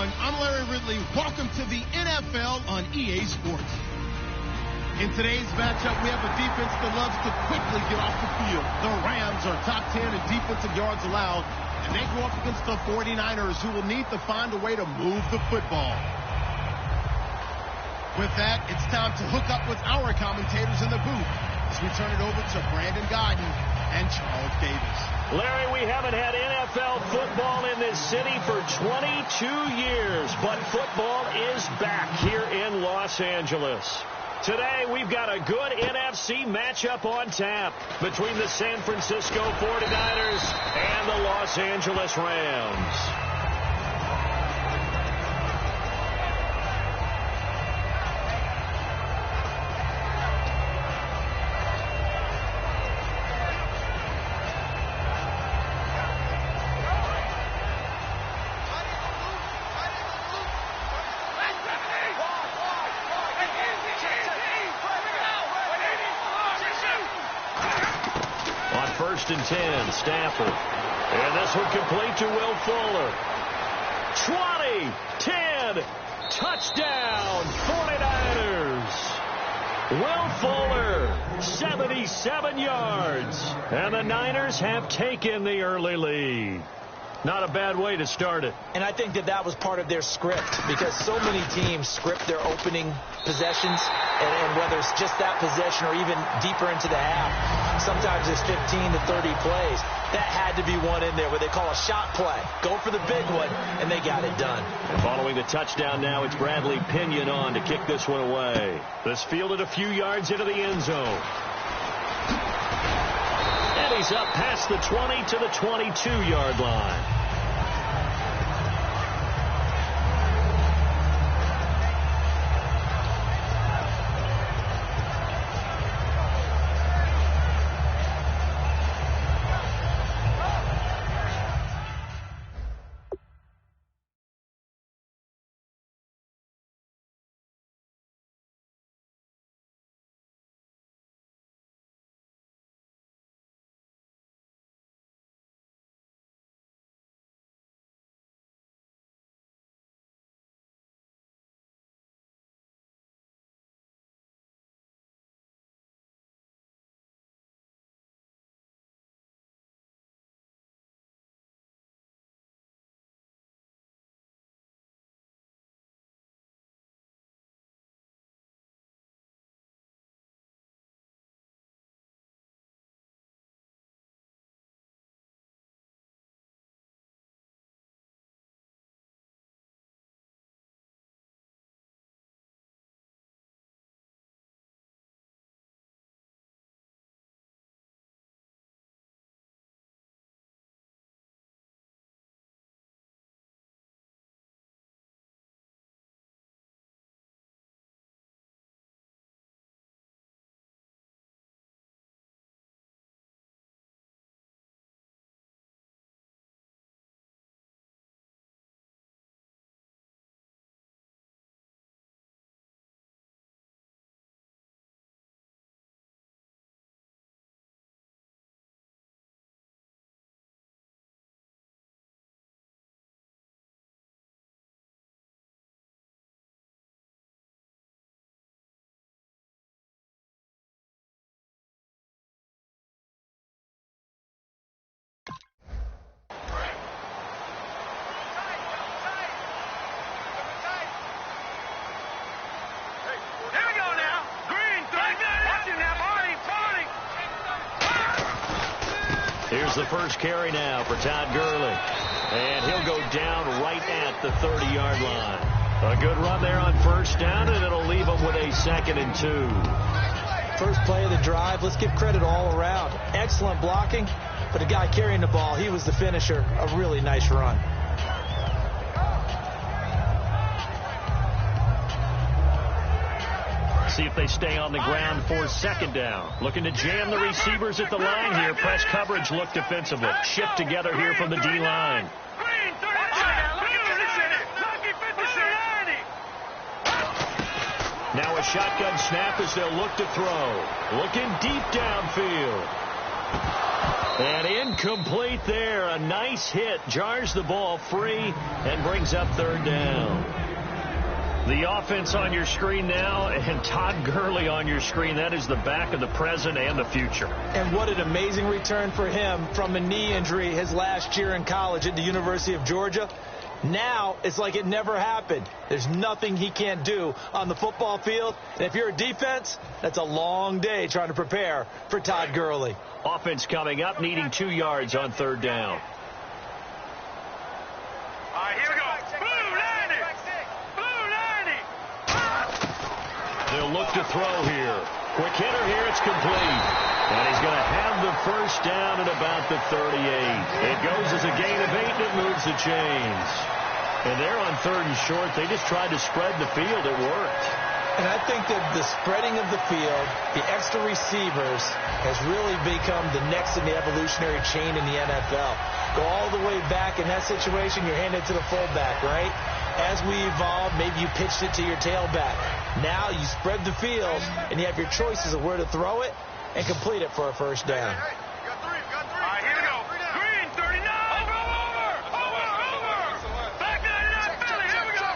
everyone. I'm Larry Ridley. Welcome to the NFL on EA Sports. In today's matchup, we have a defense that loves to quickly get off the field. The Rams are top 10 in defensive yards allowed, and they go up against the 49ers, who will need to find a way to move the football. With that, it's time to hook up with our commentators in the booth as we turn it over to Brandon Godden and Charles Davis. Larry, we haven't had NFL football in this city for 22 years, but football is back here in Los Angeles. Today, we've got a good NFC matchup on tap between the San Francisco 49ers and the Los Angeles Rams. First and 10, Stafford. And this one complete to Will Fuller. 20, 10, touchdown, 49ers. Will Fuller, 77 yards. And the Niners have taken the early lead. Not a bad way to start it. And I think that was part of their script, because so many teams script their opening possessions, and whether it's just that possession or even deeper into the half, sometimes it's 15 to 30 plays. That had to be one in there where they call a shot play. Go for the big one, and they got it done. And following the touchdown now, it's Bradley Pinion on to kick this one away. This fielded a few yards into the end zone. And he's up past the 20 to the 22-yard line. Here's the first carry now for Todd Gurley. And he'll go down right at the 30-yard line. A good run there on first down, and it'll leave him with a 2nd and 2. First play of the drive, let's give credit all around. Excellent blocking, but the guy carrying the ball, he was the finisher. A really nice run. See if they stay on the ground for 2nd down. Looking to jam the receivers at the line here. Press coverage look defensively. Shift together here from the D-line. Now a shotgun snap as they'll look to throw. Looking deep downfield. And incomplete there. A nice hit. Jars the ball free and brings up third down. The offense on your screen now, and Todd Gurley on your screen. That is the back of the present and the future. And what an amazing return for him from a knee injury his last year in college at the University of Georgia. Now it's like it never happened. There's nothing he can't do on the football field. And if you're a defense, that's a long day trying to prepare for Todd Gurley. Offense coming up, needing 2 yards on third down. All right, here we go. Blue 90. Blue 90. They'll look to throw here. Quick hitter here. It's complete. And he's going to have the first down at about the 38. It goes as a gain of 8, and it moves the chains. And they're on third and short. They just tried to spread the field. It worked. And I think that the spreading of the field, the extra receivers, has really become the next in the evolutionary chain in the NFL. Go all the way back in that situation, you're handed to the fullback, right? As we evolved, maybe you pitched it to your tailback. Now you spread the field, and you have your choices of where to throw it and complete it for a first down. Hey, got three. All right, here we go. Green 39. Over. Back 99 Philly. Here we go.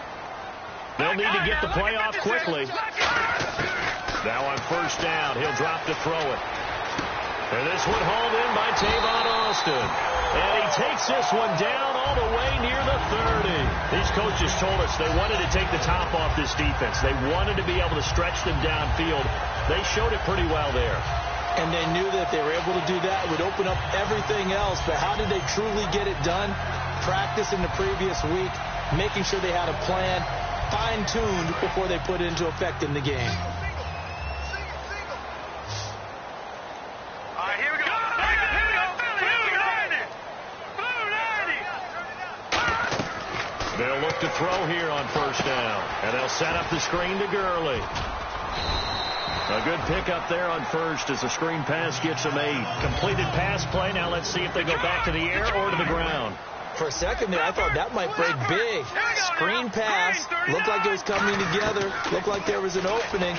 They'll need to get the play off quickly. Now on first down, he'll drop to throw it. And this one hauled in by Tavon Austin. And he takes this one down all the way near the 30. These coaches told us they wanted to take the top off this defense. They wanted to be able to stretch them downfield. They showed it pretty well there. And they knew that if they were able to do that, it would open up everything else. But how did they truly get it done? Practice in the previous week, making sure they had a plan, fine-tuned before they put it into effect in the game. All right, here we go. They'll look to throw here on first down. And they'll set up the screen to Gurley. A good pickup there on first as the screen pass gets them 8. Completed pass play. Now let's see if they go back to the air or to the ground. For a second there, I thought that might break big. Screen pass. Looked like it was coming together. Looked like there was an opening.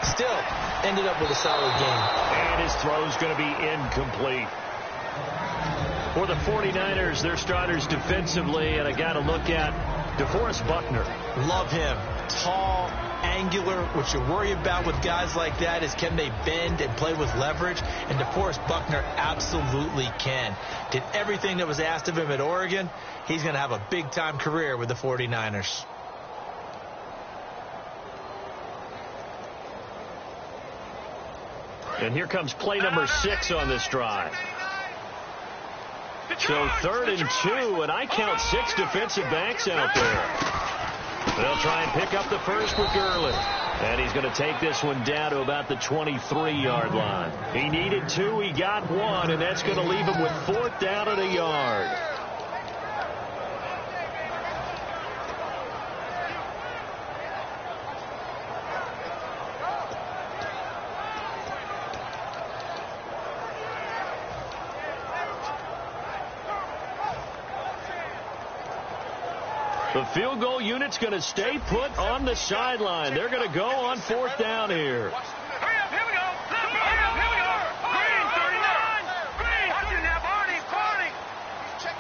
Still, ended up with a solid game. And his throw's going to be incomplete. For the 49ers, their starters defensively, and I got to look at DeForest Buckner. Love him. Tall, angular. What you worry about with guys like that is can they bend and play with leverage? And DeForest Buckner absolutely can. Did everything that was asked of him at Oregon. He's going to have a big-time career with the 49ers. And here comes play number 6 on this drive. So 3rd and 2, and I count 6 defensive backs out there. They'll try and pick up the first with Gurley. And he's going to take this one down to about the 23-yard line. He needed 2, he got 1, and that's going to leave him with 4th down at a yard. The field goal unit's going to stay put on the sideline. They're going to go on 4th down here. Hurry up, here we go. Here we go. Green 39. Green. Watch it now, Barney.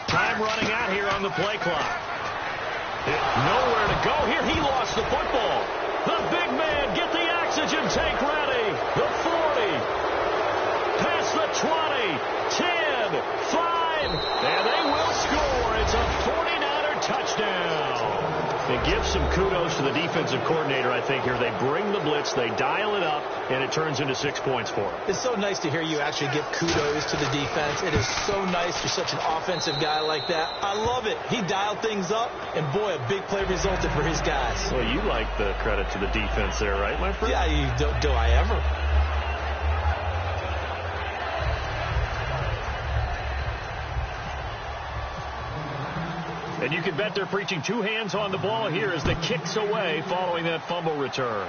Time running out here on the play clock. Nowhere to go here. He lost the football. The big man, get the oxygen tank ready. The 40. Past the 20. 10. 5. And they will score. It's a 49er touchdown. It gives some kudos to the defensive coordinator, I think, here. They bring the blitz, they dial it up, and it turns into 6 points for them. It's so nice to hear you actually give kudos to the defense. It is so nice for such an offensive guy like that. I love it. He dialed things up, and boy, a big play resulted for his guys. Well, you like the credit to the defense there, right, my friend? Yeah, do I ever? And you can bet they're preaching 2 hands on the ball here as the kick's away following that fumble return.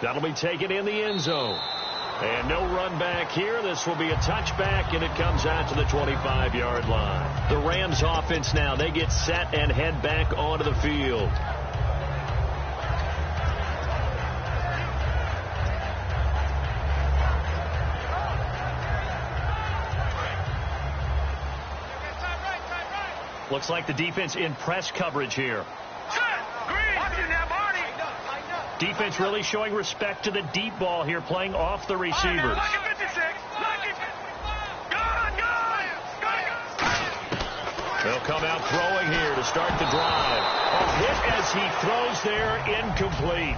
That'll be taken in the end zone. And no run back here. This will be a touchback, and it comes out to the 25-yard line. The Rams offense now, they get set and head back onto the field. Looks like the defense in press coverage here. Defense really showing respect to the deep ball here, playing off the receivers. They'll come out throwing here to start the drive. A hit as he throws there, incomplete.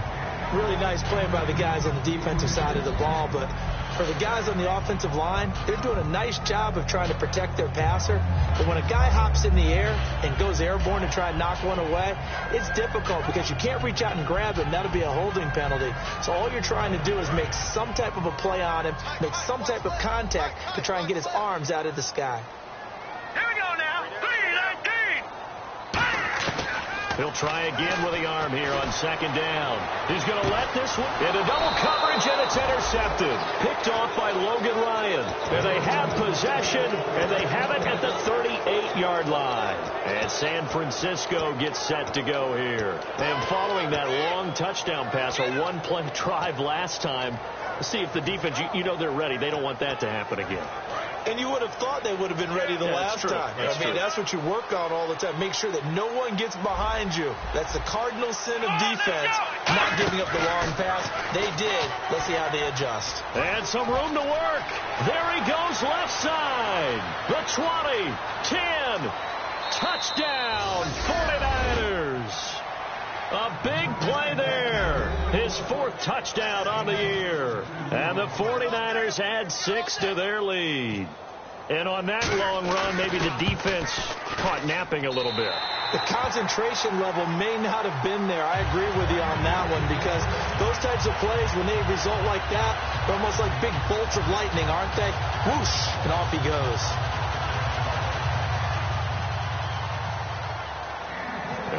Really nice play by the guys on the defensive side of the ball, but for the guys on the offensive line, they're doing a nice job of trying to protect their passer. But when a guy hops in the air and goes airborne to try and knock one away, it's difficult because you can't reach out and grab him. That'll be a holding penalty. So all you're trying to do is make some type of a play on him, make some type of contact to try and get his arms out of the sky. Here we go now. 3-19. He'll try again with the arm here on second down. He's going to let this one into double coverage, and it's intercepted. Picked off by Logan Ryan. And they have possession, and they have it at the 38-yard line. And San Francisco gets set to go here. And following that long touchdown pass, a one-play drive last time, let's see if the defense, you know they're ready. They don't want that to happen again. And you would have thought they would have been ready the last time. That's what you work on all the time. Make sure that no one gets behind you. That's the cardinal sin of defense, not giving up the long pass. They did. Let's see how they adjust. And some room to work. There he goes left side. The 20, 10, touchdown, 49ers. A big play there. His fourth touchdown on the year. And the 49ers add 6 to their lead. And on that long run, maybe the defense caught napping a little bit. The concentration level may not have been there. I agree with you on that one because those types of plays, when they result like that, they're almost like big bolts of lightning, aren't they? Whoosh, and off he goes.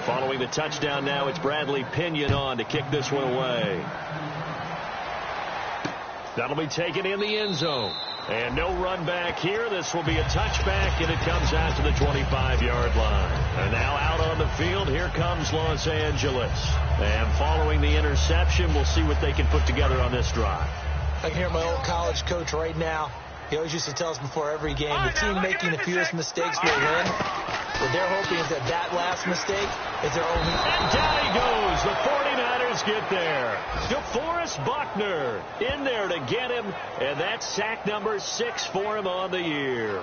Following the touchdown now, it's Bradley Pinion on to kick this one away. That'll be taken in the end zone. And no run back here. This will be a touchback, and it comes out to the 25-yard line. And now out on the field, here comes Los Angeles. And following the interception, we'll see what they can put together on this drive. I can hear my old college coach right now. He always used to tell us before every game, the team making the fewest mistakes will win. What they're hoping is that last mistake is their only. And down he goes. The 49ers get there. DeForest Buckner in there to get him. And that's sack number 6 for him on the year.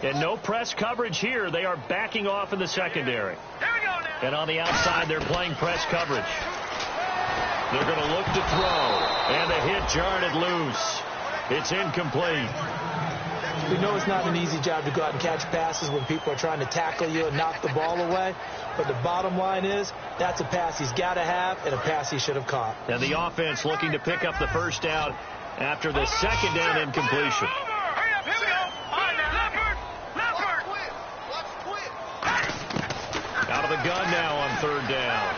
And no press coverage here. They are backing off in the secondary. And on the outside, they're playing press coverage. They're going to look to throw. And the hit jarred it loose. It's incomplete. We know it's not an easy job to go out and catch passes when people are trying to tackle you and knock the ball away. But the bottom line is, that's a pass he's got to have and a pass he should have caught. And the offense looking to pick up the first down after the second down incompletion. Out of the gun now on third down.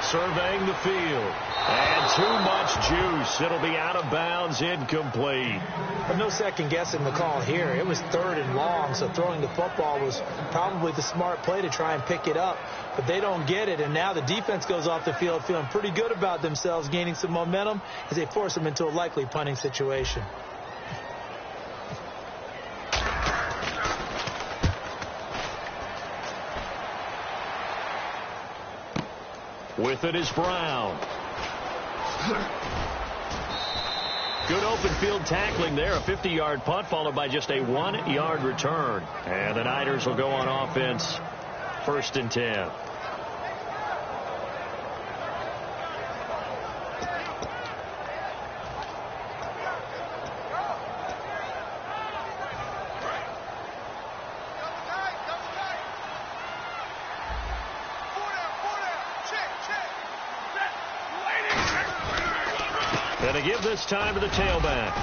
Surveying the field. And too much juice. It'll be out of bounds, incomplete. But no second guessing the call here. It was 3rd and long, so throwing the football was probably the smart play to try and pick it up. But they don't get it, and now the defense goes off the field feeling pretty good about themselves, gaining some momentum as they force them into a likely punting situation. With it is Brown. Good open field tackling there. A 50-yard punt followed by just a 1-yard return. And the Niners will go on offense. 1st and 10. And to give this time to the tailback.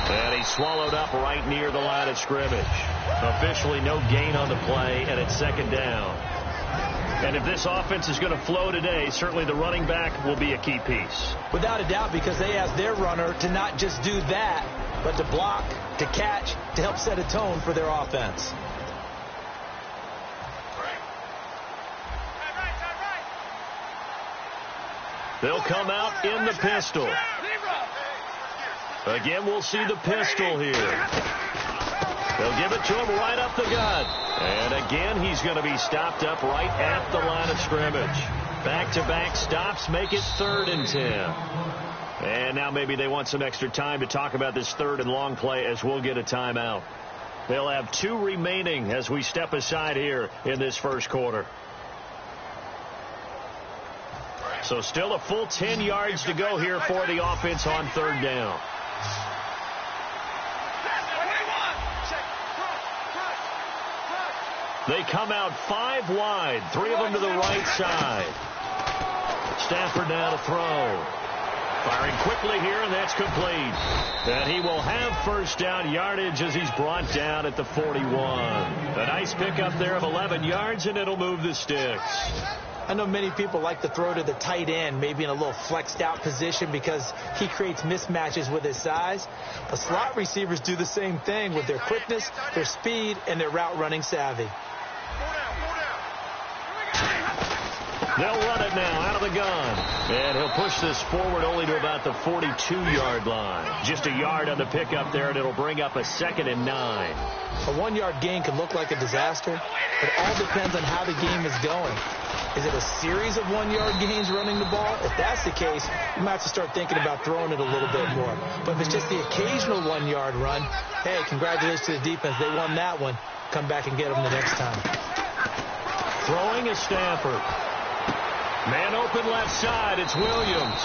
And he swallowed up right near the line of scrimmage. Officially no gain on the play, and it's 2nd down. And if this offense is going to flow today, certainly the running back will be a key piece. Without a doubt, because they asked their runner to not just do that, but to block, to catch, to help set a tone for their offense. They'll come out in the pistol. Again, we'll see the pistol here. They'll give it to him right up the gut. And again, he's going to be stopped up right at the line of scrimmage. Back-to-back stops make it 3rd and 10. And now maybe they want some extra time to talk about this 3rd and long play as we'll get a timeout. They'll have 2 remaining as we step aside here in this first quarter. So still a full 10 yards to go here for the offense on 3rd down. They come out 5 wide, 3 of them to the right side. Stafford now to throw. Firing quickly here, and that's complete. And he will have first down yardage as he's brought down at the 41. A nice pickup there of 11 yards, and it'll move the sticks. I know many people like to throw to the tight end, maybe in a little flexed out position because he creates mismatches with his size. But slot receivers do the same thing with their quickness, their speed, and their route running savvy. They'll run it now out of the gun. And he'll push this forward only to about the 42-yard line. Just a yard on the pickup there, and it'll bring up a 2nd and 9. A 1-yard gain can look like a disaster. It all depends on how the game is going. Is it a series of 1-yard gains running the ball? If that's the case, you might have to start thinking about throwing it a little bit more. But if it's just the occasional 1-yard run, hey, congratulations to the defense. They won that one. Come back and get them the next time. Throwing is Stafford. Man open left side, it's Williams.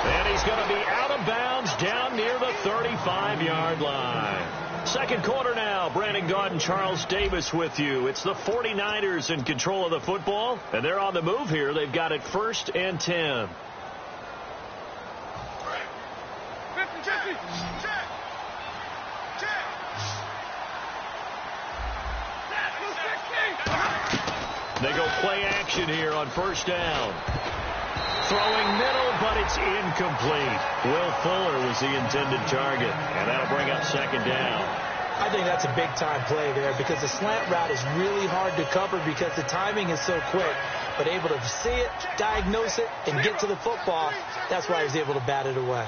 And he's going to be out of bounds down near the 35-yard line. Second quarter now. Brandon Gaudin, Charles Davis with you. It's the 49ers in control of the football, and they're on the move here. They've got it 1st and 10. They go play action here on 1st down. Throwing middle, but it's incomplete. Will Fuller was the intended target, and that'll bring up 2nd down. I think that's a big-time play there because the slant route is really hard to cover because the timing is so quick. But able to see it, diagnose it, and get to the football, that's why he was able to bat it away.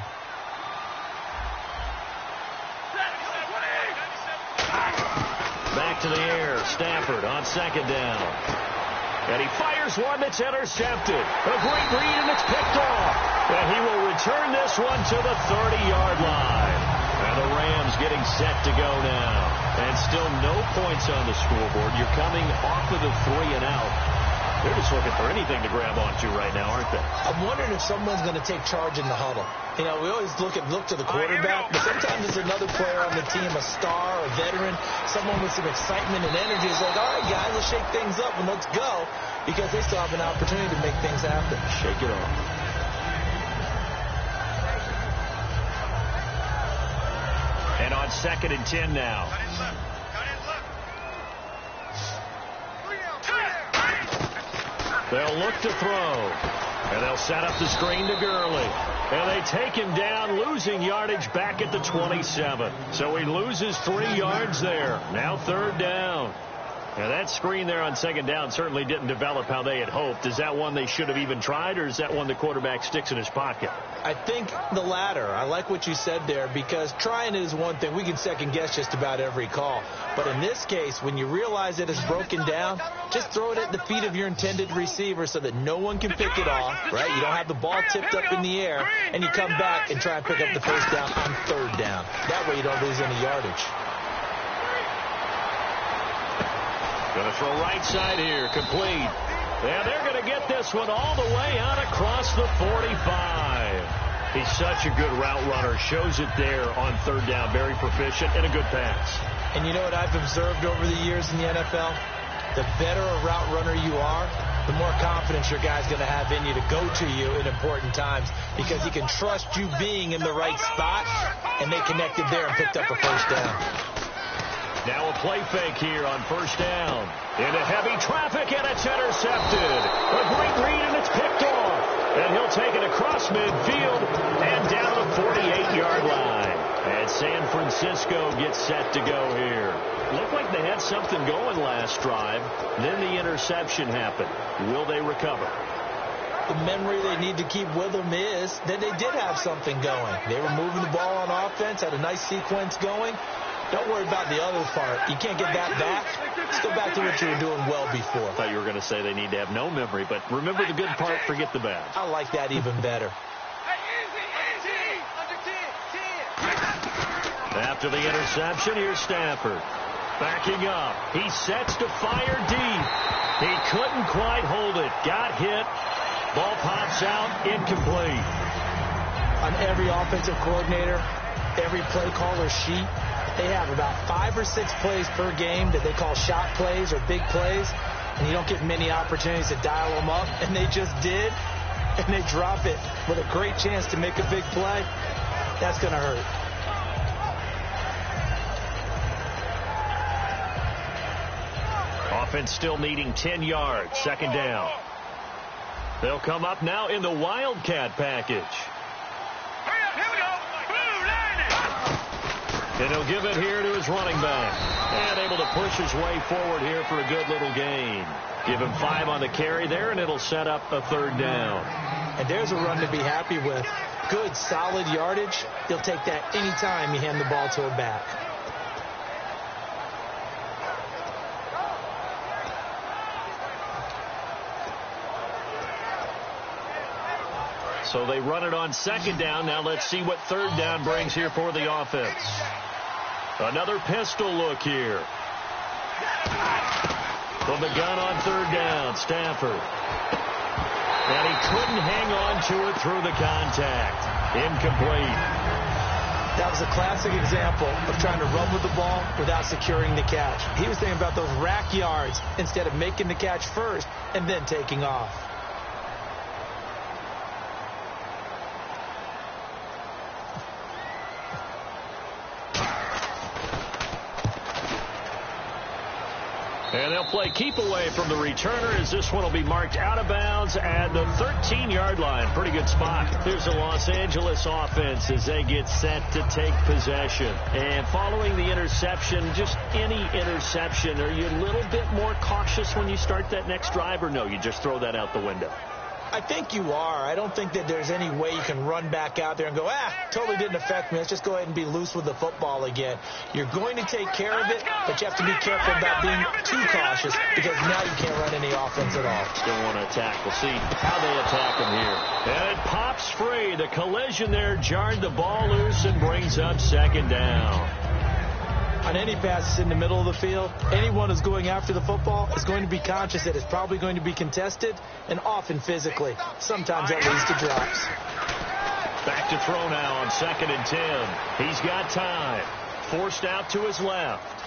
Back to the air. Stafford on 2nd down. And he fires one that's intercepted. A great read, and it's picked off. And he will return this one to the 30-yard line. And the Rams getting set to go now. And still no points on the scoreboard. You're coming off of the 3 and out. They're just looking for anything to grab onto right now, aren't they? I'm wondering if someone's going to take charge in the huddle. You know, we always look to the quarterback, but sometimes there's another player on the team, a star, a veteran, someone with some excitement and energy. It's like, all right, guys, let's shake things up and let's go, because they still have an opportunity to make things happen. Shake it off. And on 2nd and 10 now. They'll look to throw. And they'll set up the screen to Gurley. And they take him down, losing yardage back at the 27. So he loses 3 yards there. Now 3rd down. And that screen there on 2nd down certainly didn't develop how they had hoped. Is that one they should have even tried, or is that one the quarterback sticks in his pocket? I think the latter. I like what you said there, because trying it is one thing. We can second-guess just about every call. But in this case, when you realize it is broken down, just throw it at the feet of your intended receiver so that no one can pick it off, right? You don't have the ball tipped up in the air, and you come back and try and pick up the first down on 3rd down. That way you don't lose any yardage. Going to throw right side here, complete. And they're going to get this one all the way out across the 45. He's such a good route runner. Shows it there on 3rd down. Very proficient and a good pass. And you know what I've observed over the years in the NFL? The better a route runner you are, the more confidence your guy's going to have in you to go to you in important times, because he can trust you being in the right spot, and they connected there and picked up a first down. Now a play fake here on 1st down. Into heavy traffic, and it's intercepted. A great read, and it's picked off. And he'll take it across midfield and down the 48-yard line. And San Francisco gets set to go here. Looked like they had something going last drive. Then the interception happened. Will they recover? The memory they need to keep with them is that they did have something going. They were moving the ball on offense, had a nice sequence going. Don't worry about the other part. You can't get that back. Let's go back to what you were doing well before. I thought you were going to say they need to have no memory, but remember the good part, forget the bad. I like that even better. After the interception, here's Stafford. Backing up. He sets to fire deep. He couldn't quite hold it. Got hit. Ball pops out, incomplete. On every offensive coordinator, every play caller sheet, they have about 5 or 6 plays per game that they call shot plays or big plays, and you don't get many opportunities to dial them up, and they just did, and they drop it with a great chance to make a big play. That's going to hurt. Offense still needing 10 yards, second down. They'll come up now in the Wildcat package. Here we go. And he'll give it here to his running back. And able to push his way forward here for a good little gain. Give him 5 on the carry there, and it'll set up a third down. And there's a run to be happy with. Good, solid yardage. He'll take that anytime you hand the ball to a back. So they run it on second down. Now let's see what third down brings here for the offense. Another pistol look here. From the gun on third down, Stafford. And he couldn't hang on to it through the contact. Incomplete. That was a classic example of trying to run with the ball without securing the catch. He was thinking about those rack yards instead of making the catch first and then taking off. And they'll play keep away from the returner as this one will be marked out of bounds at the 13-yard line. Pretty good spot. Here's the Los Angeles offense as they get set to take possession. And following the interception, just any interception, are you a little bit more cautious when you start that next drive, or no, you just throw that out the window? I think you are. I don't think that there's any way you can run back out there and go, totally didn't affect me. Let's just go ahead and be loose with the football again. You're going to take care of it, but you have to be careful about being too cautious because now you can't run any offense at all. Still want to attack. We'll see how they attack him here. And it pops free. The collision there jarred the ball loose and brings up second down. On any passes in the middle of the field, anyone who's going after the football is going to be conscious that it's probably going to be contested and often physically. Sometimes that leads to drops. Back to throw now on 2nd and 10. He's got time. Forced out to his left.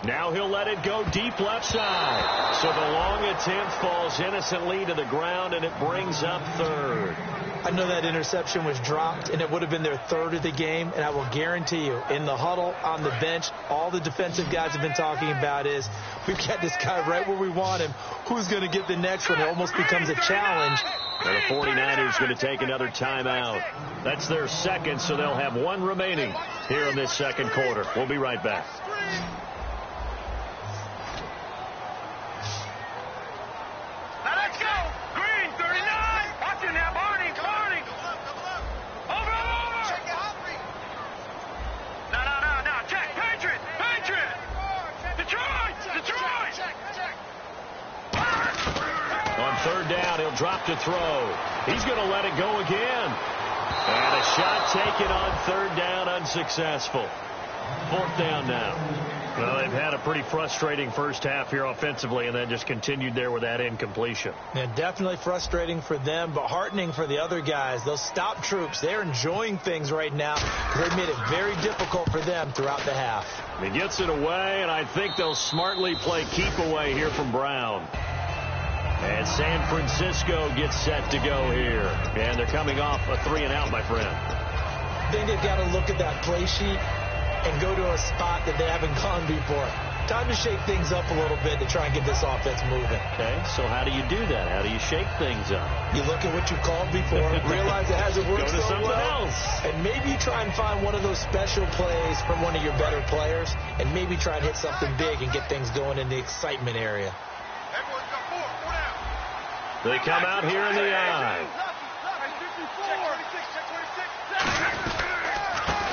Now he'll let it go deep left side. So the long attempt falls innocently to the ground, and it brings up third. I know that interception was dropped, and it would have been their third of the game, and I will guarantee you, in the huddle, on the bench, all the defensive guys have been talking about is, we've got this guy right where we want him. Who's going to get the next one? It almost becomes a challenge. And the 49ers going to take another timeout. That's their second, so they'll have one remaining here in this second quarter. We'll be right back. Drop to throw. He's going to let it go again. And a shot taken on third down, unsuccessful. Fourth down now. Well, they've had a pretty frustrating first half here offensively, and then just continued there with that incompletion. Yeah, definitely frustrating for them, but heartening for the other guys. Those stop troops, they're enjoying things right now. They've made it very difficult for them throughout the half. He gets it away, and I think they'll smartly play keep away here from Brown. And San Francisco gets set to go here. And they're coming off a 3-and-out, my friend. I think they've got to look at that play sheet and go to a spot that they haven't gone before. Time to shake things up a little bit to try and get this offense moving. Okay, so how do you do that? How do you shake things up? You look at what you called before, realize it hasn't worked go to so something well, else. and maybe try and find one of those special plays from one of your better players, and maybe try and hit something big and get things going in the excitement area. They come out here in the I.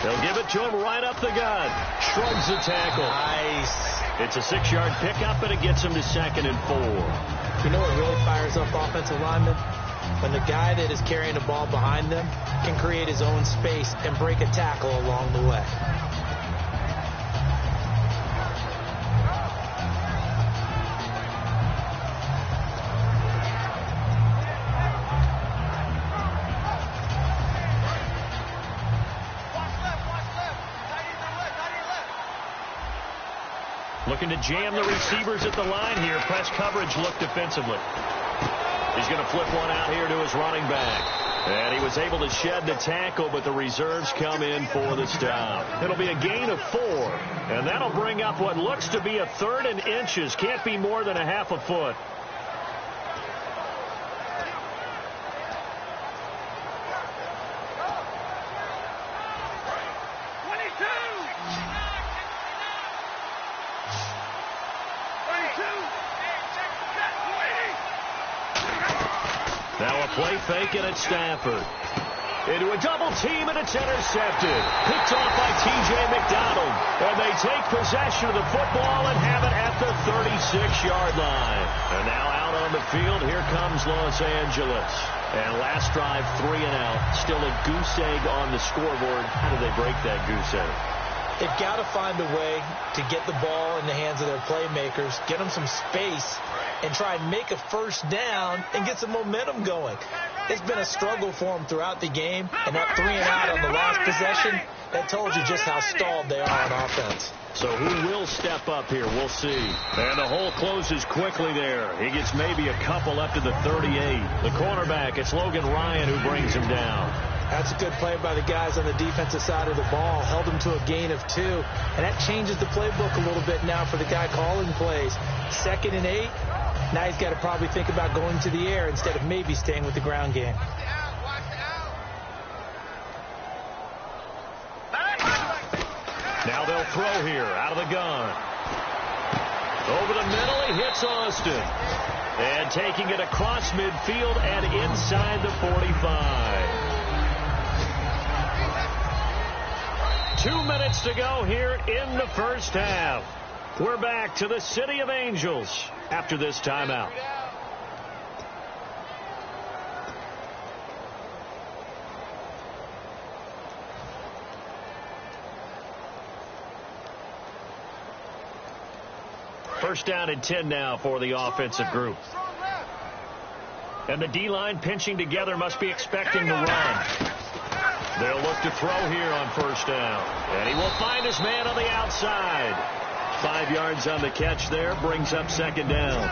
They'll give it to him right up the gut. Shrugs the tackle. Nice. It's a 6-yard pickup, and it gets him to 2nd and 4. You know what really fires up offensive linemen? When the guy that is carrying the ball behind them can create his own space and break a tackle along the way. Looking to jam the receivers at the line here. Press coverage look defensively. He's going to flip one out here to his running back. And he was able to shed the tackle, but the reserves come in for the stop. It'll be a gain of 4. And that'll bring up what looks to be a 3rd and inches. Can't be more than a half a foot. Now a play fake, and it's Stafford. Into a double team, and it's intercepted. Picked off by T.J. McDonald. And they take possession of the football and have it at the 36-yard line. And now out on the field, here comes Los Angeles. And last drive, 3 and out. Still a goose egg on the scoreboard. How do they break that goose egg? They've got to find a way to get the ball in the hands of their playmakers, get them some space, and try and make a first down and get some momentum going. It's been a struggle for them throughout the game, and that 3 and out on the last possession, that told you just how stalled they are on offense. So who will step up here? We'll see. And the hole closes quickly there. He gets maybe a couple up to the 38. The cornerback, it's Logan Ryan who brings him down. That's a good play by the guys on the defensive side of the ball. Held them to a gain of 2. And that changes the playbook a little bit now for the guy calling plays. 2nd and 8. Now he's got to probably think about going to the air instead of maybe staying with the ground game. Now they'll throw here out of the gun. Over the middle, he hits Austin. And taking it across midfield and inside the 45. 2 minutes to go here in the first half. We're back to the City of Angels after this timeout. First down and 10 now for the offensive group. And the D-line pinching together must be expecting the run. They'll look to throw here on first down. And he will find his man on the outside. 5 yards on the catch there, brings up second down.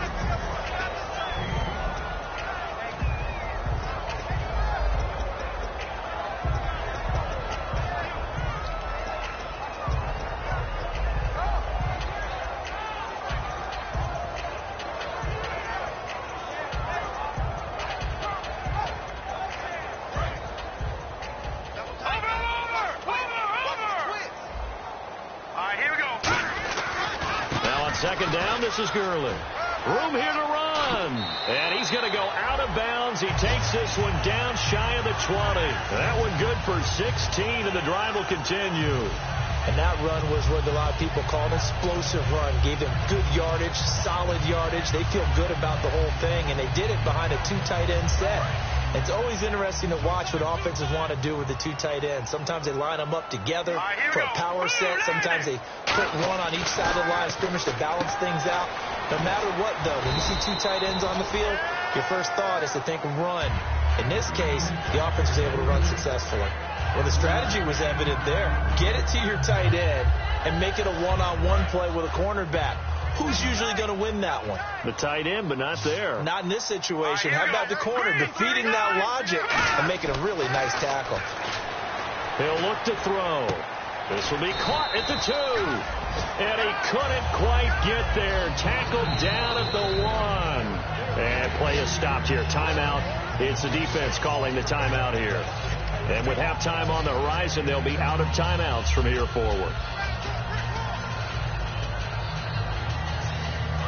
Second down, this is Gurley. Room here to run. And he's going to go out of bounds. He takes this one down shy of the 20. That one good for 16, and the drive will continue. And that run was what a lot of people call an explosive run. Gave them good yardage, solid yardage. They feel good about the whole thing, and they did it behind a 2 tight end set. It's always interesting to watch what offenses want to do with the 2 tight ends. Sometimes they line them up together for a power set. Sometimes they put one on each side of the line of scrimmage to balance things out. No matter what, though, when you see 2 tight ends on the field, your first thought is to think run. In this case, the offense was able to run successfully. Well, the strategy was evident there. Get it to your tight end and make it a one-on-one play with a cornerback. Who's usually going to win that one? The tight end, but not there. Not in this situation. How about the corner defeating that logic and making a really nice tackle? He'll look to throw. This will be caught at the 2. And he couldn't quite get there. Tackled down at the 1. And play is stopped here. Timeout. It's the defense calling the timeout here. And with halftime on the horizon, they'll be out of timeouts from here forward.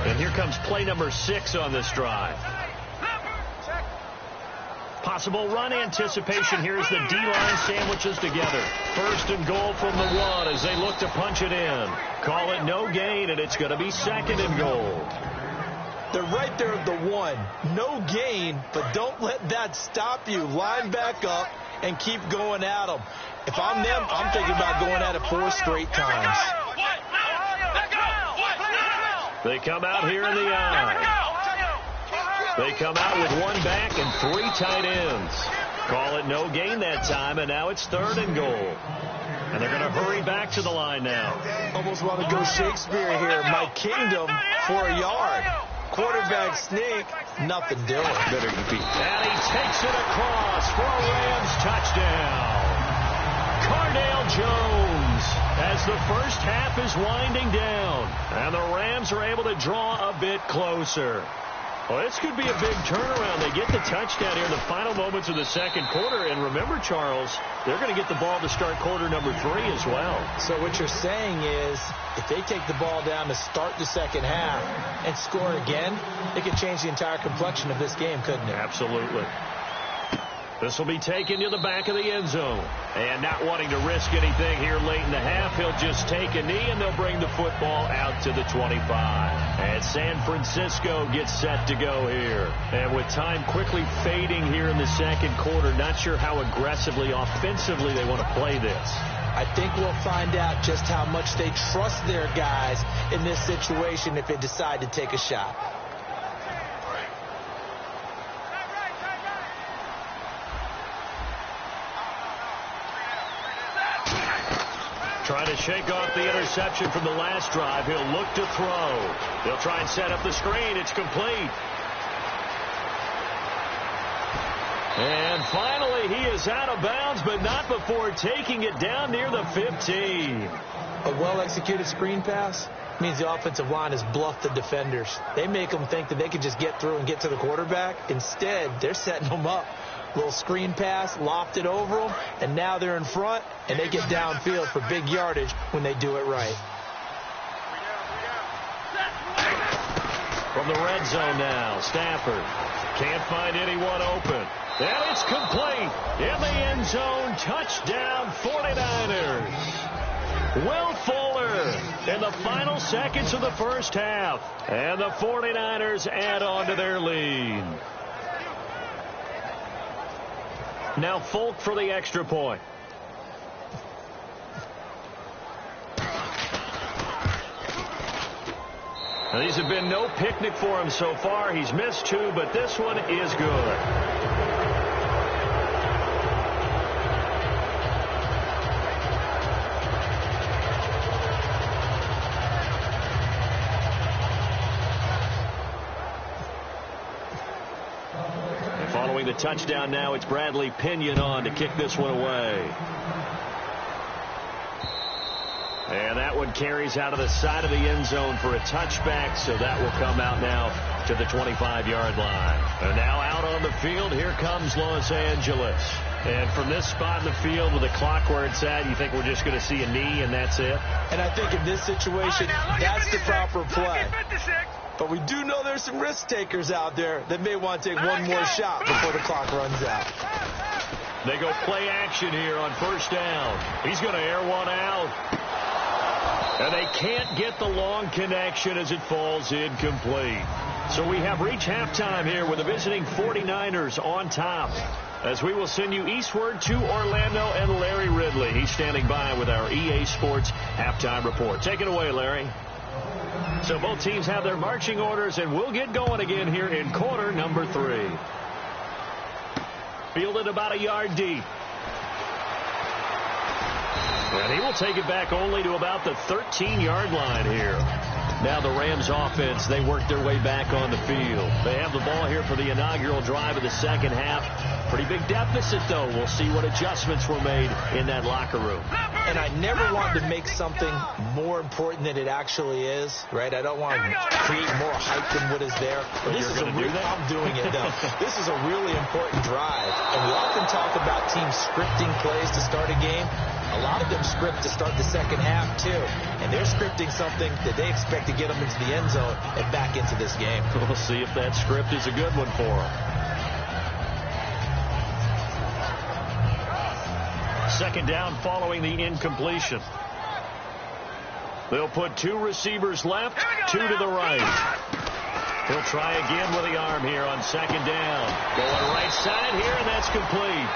And here comes play number 6 on this drive. Possible run anticipation here as the D-line sandwiches together. First and goal from the 1 as they look to punch it in. Call it no gain, and it's going to be second and goal. They're right there at the 1. No gain, but don't let that stop you. Line back up and keep going at them. If I'm them, I'm thinking about going at it 4 straight times. They come out here in the eye. They come out with 1 back and 3 tight ends. Call it no gain that time, and now it's third and goal. And they're going to hurry back to the line now. Almost want to go Shakespeare here. My kingdom for a yard. Quarterback sneak, nothing doing. Better be. And he takes it across for a Rams touchdown. Cardale Jones as the first half is winding down. And the Rams are able to draw a bit closer. Well, this could be a big turnaround. They get the touchdown here in the final moments of the second quarter. And remember, Charles, they're going to get the ball to start quarter number 3 as well. So what you're saying is if they take the ball down to start the second half and score again, it could change the entire complexion of this game, couldn't it? Absolutely. This will be taken to the back of the end zone. And not wanting to risk anything here late in the half, he'll just take a knee, and they'll bring the football out to the 25. And San Francisco gets set to go here. And with time quickly fading here in the second quarter, not sure how aggressively, offensively they want to play this. I think we'll find out just how much they trust their guys in this situation if they decide to take a shot. Trying to shake off the interception from the last drive. He'll look to throw. They'll try and set up the screen. It's complete. And finally, he is out of bounds, but not before taking it down near the 15. A well-executed screen pass means the offensive line has bluffed the defenders. They make them think that they can just get through and get to the quarterback. Instead, they're setting them up. Little screen pass, lofted over them, and now they're in front, and they get downfield for big yardage when they do it right. From the red zone now, Stafford can't find anyone open. And it's complete. In the end zone, touchdown 49ers. Will Fuller in the final seconds of the first half. And the 49ers add on to their lead. Now Folk for the extra point. Now, these have been no picnic for him so far. He's missed 2, but this one is good. Following the touchdown now, it's Bradley Pinion on to kick this one away. And that one carries out of the side of the end zone for a touchback, so that will come out now to the 25-yard line. And now out on the field, here comes Los Angeles. And from this spot in the field with the clock where it's at, you think we're just going to see a knee and that's it? And I think in this situation, that's the proper play. But we do know there's some risk takers out there that may want to take one more shot before the clock runs out. They go play action here on first down. He's going to air one out. And they can't get the long connection as it falls incomplete. So we have reached halftime here with the visiting 49ers on top. As we will send you eastward to Orlando and Larry Ridley. He's standing by with our EA Sports halftime report. Take it away, Larry. So both teams have their marching orders, and we'll get going again here in quarter number 3. Fielded about a yard deep. And he will take it back only to about the 13-yard line here. Now the Rams offense, they work their way back on the field. They have the ball here for the inaugural drive of the second half. Pretty big deficit, though. We'll see what adjustments were made in that locker room. And I never want to make something more important than it actually is, right? I don't want to create more hype than what is there. But this is I'm doing it, though. This is a really important drive. And we often talk about teams scripting plays to start a game. A lot of them script to start the second half, too. And they're scripting something that they expect to get them into the end zone and back into this game. We'll see if that script is a good one for them. second down following the incompletion. They'll put 2 receivers left, 2 to the right. He'll try again with the arm here on second down. Going right side here, and that's complete.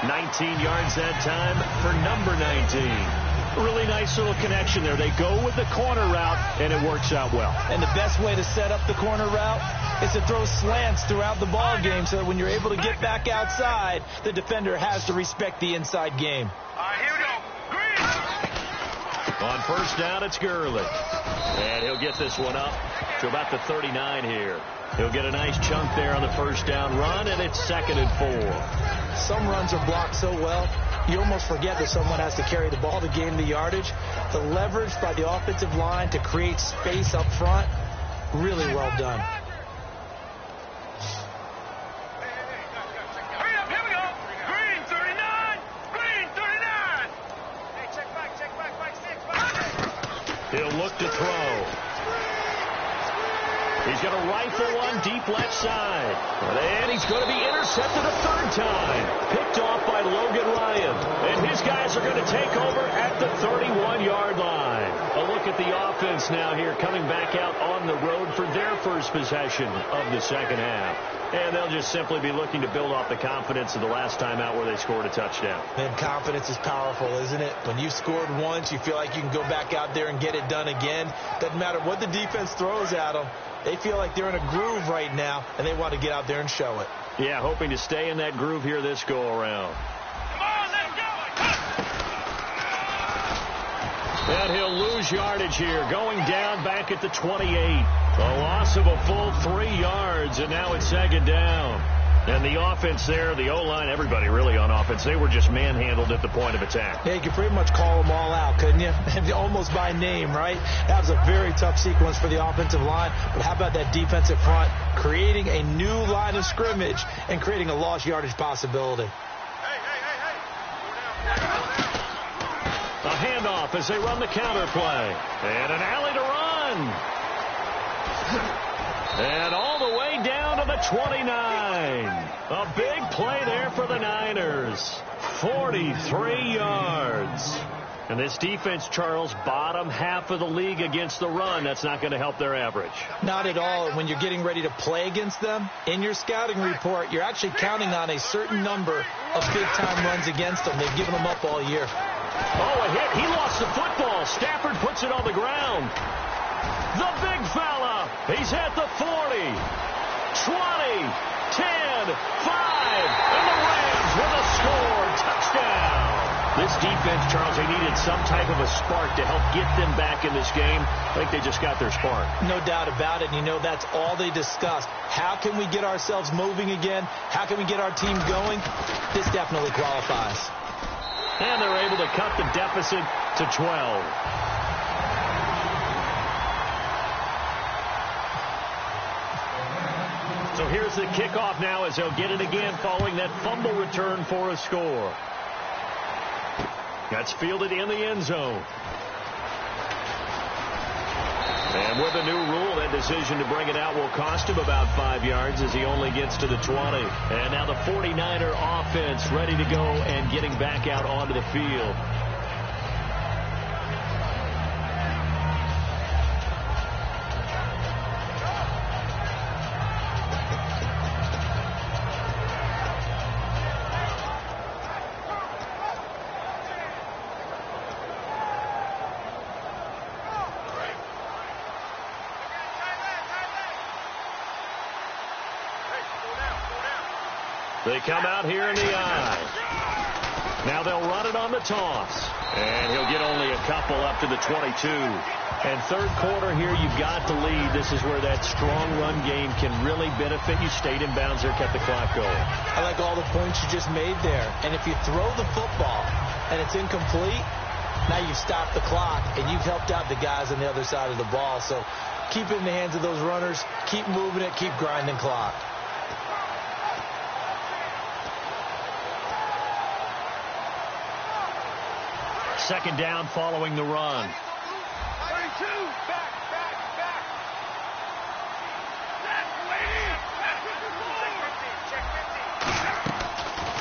19 yards that time for number 19. Really nice little connection there. They go with the corner route, and it works out well. And the best way to set up the corner route is to throw slants throughout the ball game so that when you're able to get back outside, the defender has to respect the inside game. All right, here we go. Green. On first down, it's Gurley. And he'll get this one up to about the 39 here. He'll get a nice chunk there on the first down run, and it's 2nd and 4. Some runs are blocked so well, you almost forget that someone has to carry the ball to gain the yardage. The leverage by the offensive line to create space up front, really well done. Hurry up, here we go. Green 39. Green 39. Hey, check back, 6. He'll look to throw. He's going to rifle one deep left side. And he's going to be intercepted a 3rd time. Picked off by Logan Ryan. And his guys are going to take over at the 31-yard line. A look at the offense now here, coming back out on the road for their first possession of the second half. And they'll just simply be looking to build off the confidence of the last time out where they scored a touchdown. And confidence is powerful, isn't it? When you've scored once, you feel like you can go back out there and get it done again. Doesn't matter what the defense throws at them. They feel like they're in a groove right now, and they want to get out there and show it. Yeah, hoping to stay in that groove here this go-around. Come on, let's go. And he'll lose yardage here, going down back at the 28. A loss of a full 3 yards, and now it's 2nd down. And the offense there, the O-line, everybody really on offense, they were just manhandled at the point of attack. Yeah, you could pretty much call them all out, couldn't you? Almost by name, right? That was a very tough sequence for the offensive line. But how about that defensive front creating a new line of scrimmage and creating a lost yardage possibility? Hey. A handoff as they run the counter play. And an alley to run. And all the way down to the 29. A big play there for the Niners. 43 yards. And this defense, Charles, bottom half of the league against the run. That's not going to help their average. Not at all. When you're getting ready to play against them, in your scouting report, you're actually counting on a certain number of big-time runs against them. They've given them up all year. Oh, a hit. He lost the football. Stafford puts it on the ground. The big fella. He's at the 40, 20, 10, 5, and the Rams with a score. Touchdown. This defense, Charles, they needed some type of a spark to help get them back in this game. I think they just got their spark. No doubt about it. You know, that's all they discussed. How can we get ourselves moving again? How can we get our team going? This definitely qualifies. And they're able to cut the deficit to 12. So here's the kickoff now as they'll get it again following that fumble return for a score. That's fielded in the end zone. And with the new rule, that decision to bring it out will cost him about 5 yards as he only gets to the 20. And now the 49er offense ready to go and getting back out onto the field. They come out here in the eye. Now they'll run it on the toss. And he'll get only a couple up to the 22. And third quarter here, you've got to lead. This is where that strong run game can really benefit you. Stayed in bounds there, kept the clock going. I like all the points you just made there. And if you throw the football and it's incomplete, now you've stopped the clock and you've helped out the guys on the other side of the ball. So keep it in the hands of those runners. Keep moving it. Keep grinding clock. Second down following the run. 32. Back.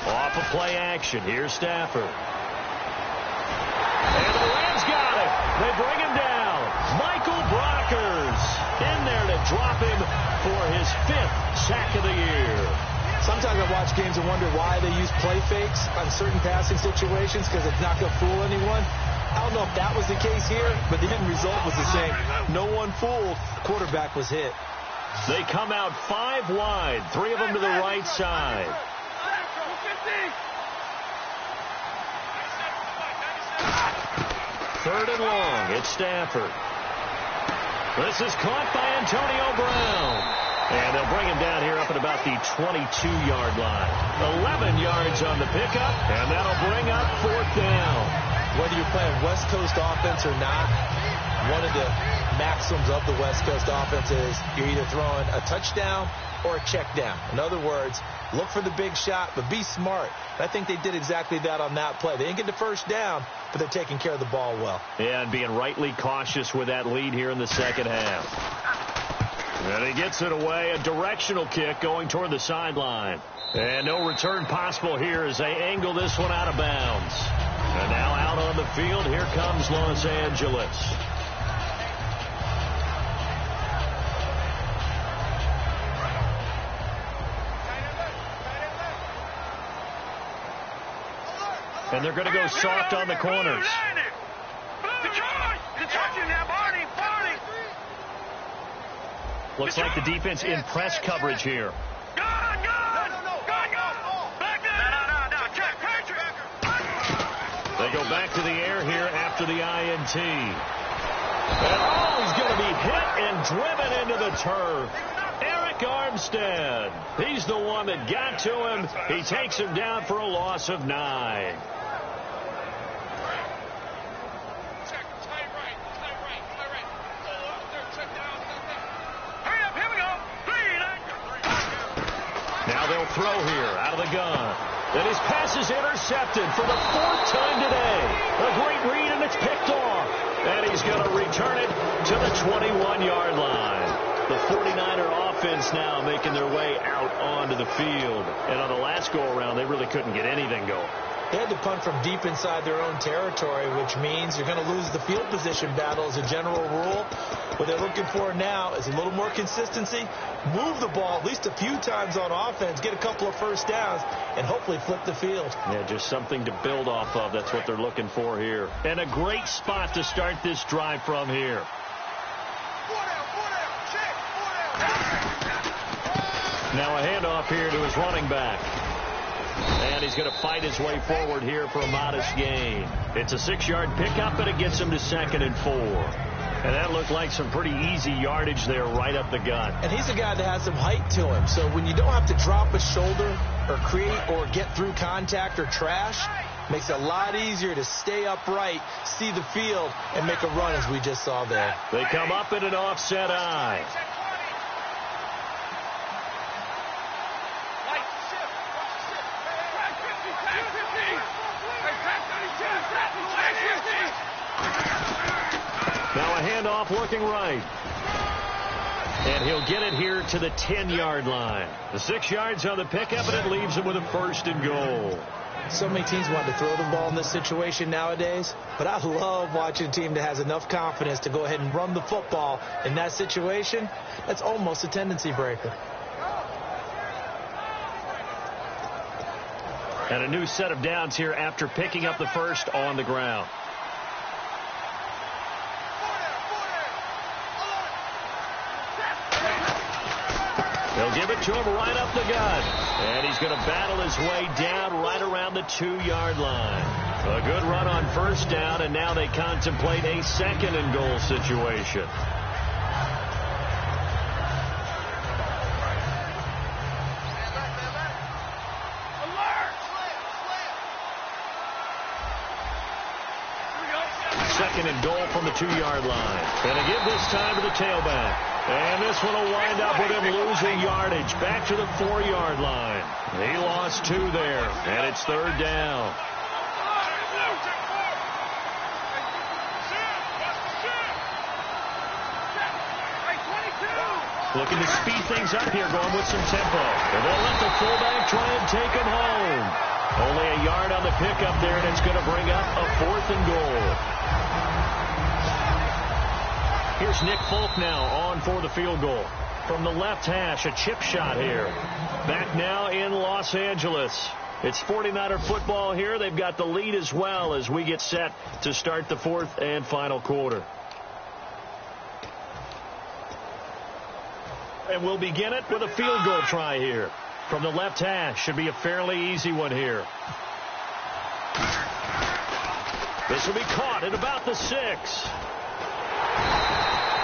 Off of play action. Here's Stafford. And the Rams got it. They bring him down. Michael Brockers in there to drop him for his 5th sack of the year. Sometimes I watch games and wonder why they use play fakes on certain passing situations, because it's not going to fool anyone. I don't know if that was the case here, but the end result was the same. No one fooled. Quarterback was hit. They come out 5 wide, 3 of them to the right side. Third and long. It's Stafford. This is caught by Antonio Brown. And they'll bring him down here up at about the 22-yard line. 11 yards on the pickup, and that'll bring up 4th down. Whether you're playing West Coast offense or not, one of the maxims of the West Coast offense is you're either throwing a touchdown or a check down. In other words, look for the big shot, but be smart. I think they did exactly that on that play. They didn't get the first down, but they're taking care of the ball well. Yeah, and being rightly cautious with that lead here in the second half. And he gets it away. A directional kick going toward the sideline. And no return possible here as they angle this one out of bounds. And now out on the field, here comes Los Angeles. And they're going to go soft on the corners. Looks like the defense in press coverage here. They go back to the air here after the INT. And he's going to be hit and driven into the turf. Eric Armstead. He's the one that got to him. He takes him down for a loss of 9. Now they'll throw here out of the gun. And his pass is intercepted for the 4th time today. A great read, and it's picked off. And he's going to return it to the 21-yard line. The 49er offense now making their way out onto the field. And on the last go-around, they really couldn't get anything going. They had to punt from deep inside their own territory, which means you're going to lose the field position battle as a general rule. What they're looking for now is a little more consistency, move the ball at least a few times on offense, get a couple of first downs, and hopefully flip the field. Yeah, just something to build off of. That's what they're looking for here. And a great spot to start this drive from here. Now a handoff here to his running back. And he's going to fight his way forward here for a modest gain. It's a 6-yard pickup, and it gets him to 2nd and 4. And that looked like some pretty easy yardage there right up the gut. And he's a guy that has some height to him. So when you don't have to drop a shoulder or create or get through contact or trash, makes it a lot easier to stay upright, see the field, and make a run as we just saw there. They come up in an offset eye. Now a handoff looking right. And he'll get it here to the 10-yard line. The 6 yards on the pickup, and it leaves him with a 1st and goal. So many teams want to throw the ball in this situation nowadays, but I love watching a team that has enough confidence to go ahead and run the football in that situation. That's almost a tendency breaker. And a new set of downs here after picking up the 1st on the ground. They'll give it to him right up the gut. And he's going to battle his way down right around the 2-yard line. A good run on 1st down, and now they contemplate a 2nd and goal situation. Second and goal from the 2-yard line. And a give this time to the tailback. And this one will wind up with him losing yardage. Back to the 4-yard line. He lost 2 there. And it's 3rd down. Looking to speed things up here, going with some tempo. And they'll let the fullback try and take him home. Only a yard on the pickup there, and it's going to bring up a 4th and goal. Here's Nick Folk now on for the field goal. From the left hash, a chip shot here. Back now in Los Angeles. It's 49er football here. They've got the lead as well as we get set to start the 4th and final quarter. And we'll begin it with a field goal try here. From the left hash, should be a fairly easy one here. This will be caught at about the 6.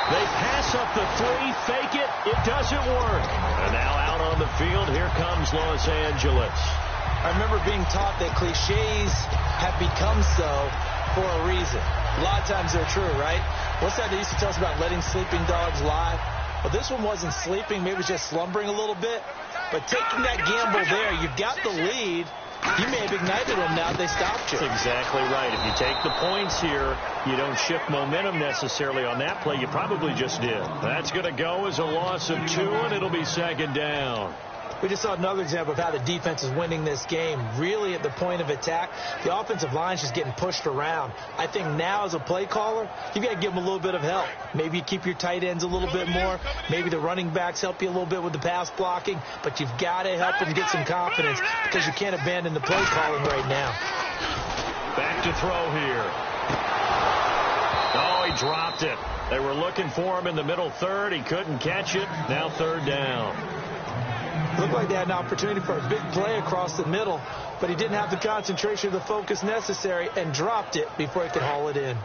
They pass up the 3, fake it, it doesn't work. And now out on the field, here comes Los Angeles. I remember being taught that cliches have become so for a reason. A lot of times they're true, right? What's that they used to tell us about letting sleeping dogs lie? Well, this one wasn't sleeping, maybe it was just slumbering a little bit. But taking that gamble there, you've got the lead. You may have ignited them now if they stopped you. That's exactly right. If you take the points here, you don't shift momentum necessarily on that play. You probably just did. That's going to go as a loss of 2, and it'll be 2nd down. We just saw another example of how the defense is winning this game. Really at the point of attack, the offensive line's just getting pushed around. I think now as a play caller, you've got to give them a little bit of help. Maybe you keep your tight ends a little bit more. Maybe the running backs help you a little bit with the pass blocking. But you've got to help them get some confidence because you can't abandon the play calling right now. Back to throw here. Oh, he dropped it. They were looking for him in the middle third. He couldn't catch it. Now 3rd down. Looked like they had an opportunity for a big play across the middle, but he didn't have the concentration or the focus necessary and dropped it before he could haul it in.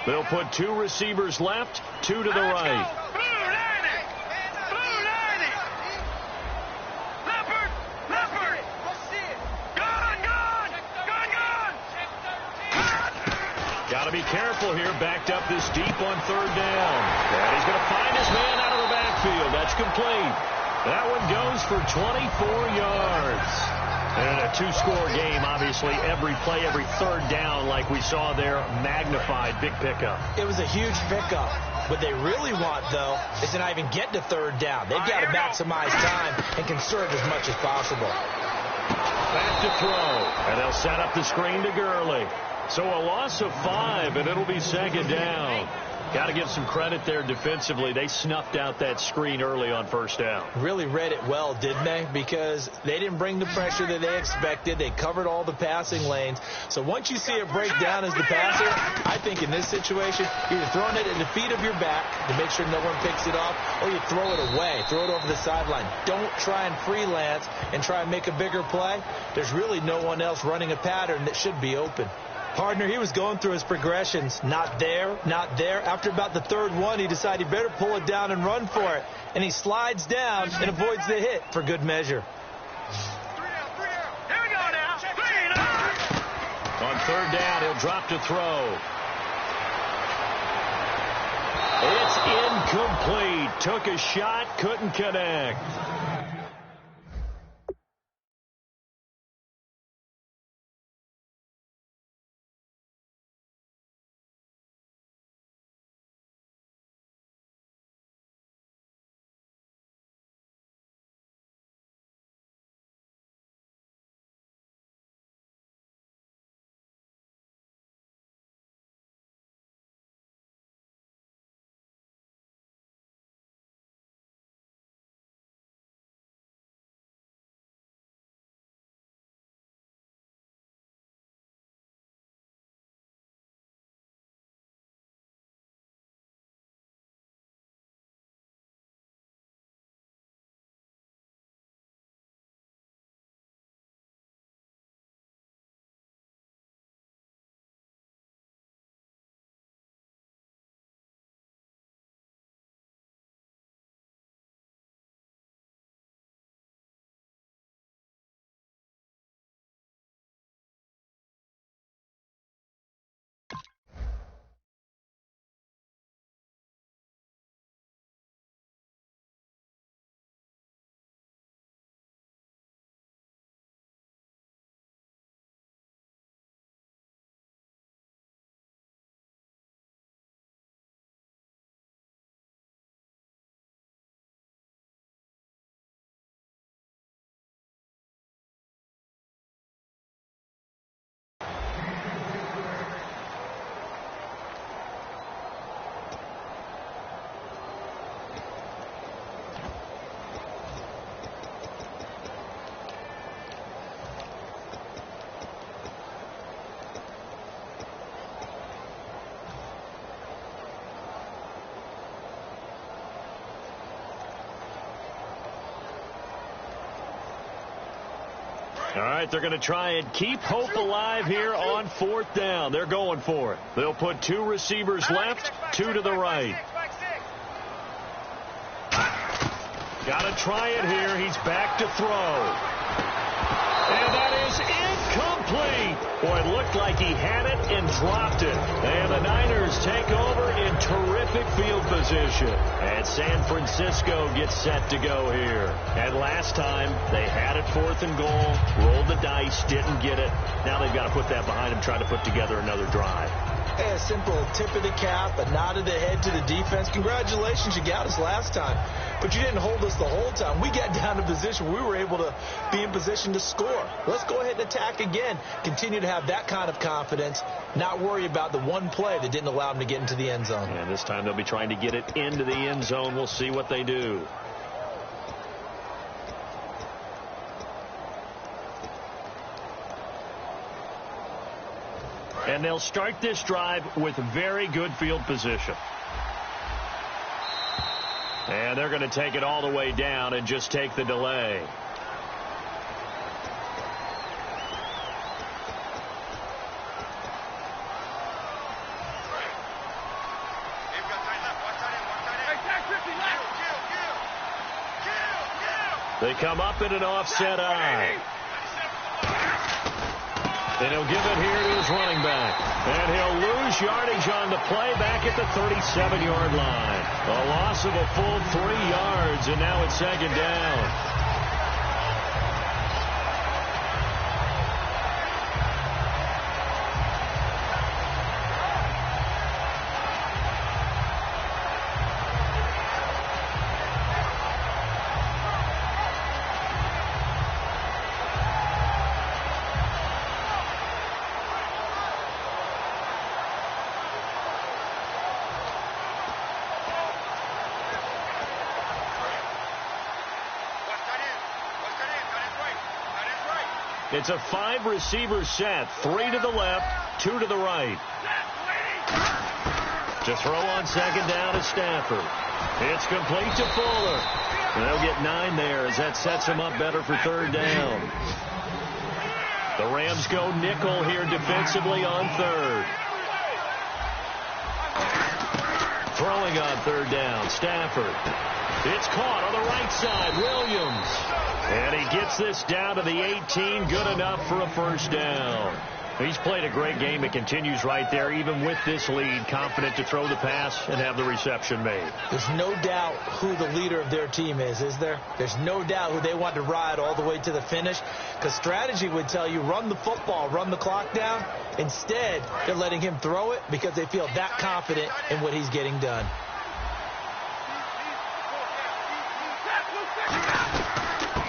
They'll put 2 receivers left, 2 to the right. Got to be careful here, backed up this deep on 3rd down. And he's going to find his man out of the backfield. That's complete. That one goes for 24 yards. And a 2-score game, obviously, every play, every 3rd down, like we saw there, magnified, big pickup. It was a huge pickup. What they really want, though, is to not even get to 3rd down. They've got to maximize time and conserve as much as possible. Back to throw, and they'll set up the screen to Gurley. So a loss of 5, and it'll be 2nd down. Got to give some credit there defensively. They snuffed out that screen early on 1st down. Really read it well, didn't they? Because they didn't bring the pressure that they expected. They covered all the passing lanes. So once you see it break down as the passer, I think in this situation, you're either throwing it at the feet of your back to make sure no one picks it off, or you throw it away, throw it over the sideline. Don't try and freelance and try and make a bigger play. There's really no one else running a pattern that should be open. Partner, he was going through his progressions. Not there, not there. After about the 3rd one, he decided he better pull it down and run for it. And he slides down and avoids the hit for good measure. Here we go now. 3. On 3rd down, he'll drop to throw. It's incomplete. Took a shot, couldn't connect. All right, they're going to try and keep hope alive here on 4th down. They're going for it. They'll put 2 receivers left, 2 to the right. Got to try it here. He's back to throw. And that is incomplete. Boy, it looked like he had it and dropped it. And the Niners take over in terrific field position. And San Francisco gets set to go here. And last time, they had it 4th and goal, rolled the dice, didn't get it. Now they've got to put that behind them, try to put together another drive. Hey, a simple tip of the cap, a nod of the head to the defense. Congratulations, you got us last time. But you didn't hold us the whole time. We got down to position. We were able to be in position to score. Let's go ahead and attack again. Continue to have that kind of confidence. Not worry about the one play that didn't allow them to get into the end zone. And this time they'll be trying to get it into the end zone. We'll see what they do. And they'll start this drive with very good field position. And they're going to take it all the way down and just take the delay. They come up in an offset eye. And he'll give it here to his running back. And he'll lose yardage on the play back at the 37-yard line. A loss of a full 3 yards, and now it's 2nd down. It's a 5-receiver set. 3 to the left, 2 to the right. To throw on 2nd down is Stafford. It's complete to Fuller. They'll get 9 there as that sets them up better for 3rd down. The Rams go nickel here defensively on 3rd. Throwing on 3rd down, Stafford. It's caught on the right side, Williams. And he gets this down to the 18, good enough for a 1st down. He's played a great game. It continues right there, even with this lead, confident to throw the pass and have the reception made. There's no doubt who the leader of their team is there? There's no doubt who they want to ride all the way to the finish, because strategy would tell you run the football, run the clock down. Instead, they're letting him throw it because they feel that confident in what he's getting done.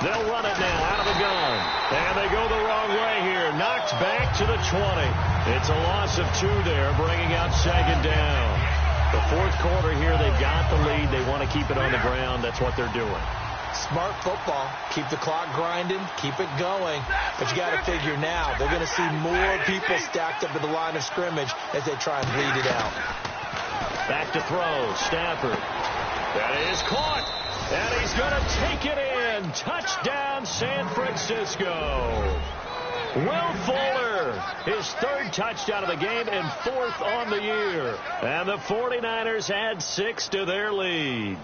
They'll run it now out of the gun. And they go the wrong way here. Knocked back to the 20. It's a loss of 2 there, bringing out 2nd down. The 4th quarter here, they've got the lead. They want to keep it on the ground. That's what they're doing. Smart football. Keep the clock grinding. Keep it going. But you got to figure now, they're going to see more people stacked up at the line of scrimmage as they try and bleed it out. Back to throw. Stafford. That is caught. And he's going to take it in. Touchdown, San Francisco. Will Fuller, his 3rd touchdown of the game and 4th on the year. And the 49ers add 6 to their lead.